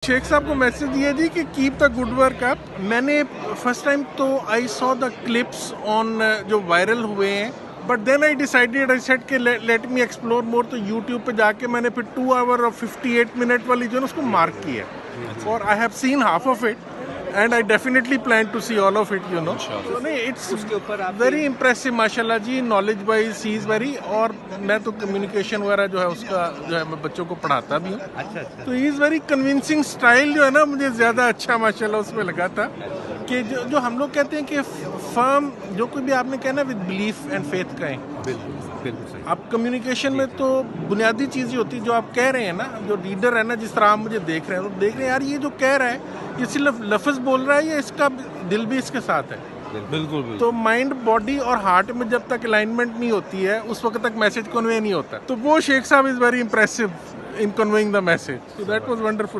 शेख साहब को मैसेज दिया जी कि keep the good work up. मैंने फर्स्ट टाइम तो I saw the clips on जो वायरल हुए हैं, बट देन आई सेड कि लेट मी एक्सप्लोर मोर। तो यूट्यूब पे जाके मैंने फिर 2 आवर और 58 मिनट वाली जो है उसको मार्क किया, और I have seen half of it and I definitely plan to see all of it, you know. नहीं, इट्स वेरी इंप्रेसिव माशाल्लाह जी, knowledge wise he is very. और मैं तो कम्युनिकेशन वगैरह जो है उसका जो है मैं बच्चों को पढ़ाता भी हूँ। अच्छा। तो ही इज़ वेरी कन्विंसिंग स्टाइल जो है ना, मुझे ज़्यादा अच्छा माशाल्लाह उसमें लगा था कि जो हम लोग कहते हैं कि फर्म जो कोई भी आपने कहना विद बिलीफ एंड फेथ कहें। बिल्कुल सही। आप कम्युनिकेशन में तो बुनियादी चीज़ ही होती है जो आप कह रहे हैं ना, जो लीडर है ना, जिस तरह आप मुझे देख रहे हैं तो देख रहे हैं यार ये जो कह रहा है ये सिर्फ लफ्ज़ बोल रहा है या इसका दिल भी इसके साथ है। बिल्कुल। तो माइंड, बॉडी और हार्ट में जब तक अलाइनमेंट नहीं होती है उस वक्त तक मैसेज कन्वे नहीं होता। तो वो शेख साहब is very impressive in conveying the message, so that was wonderful.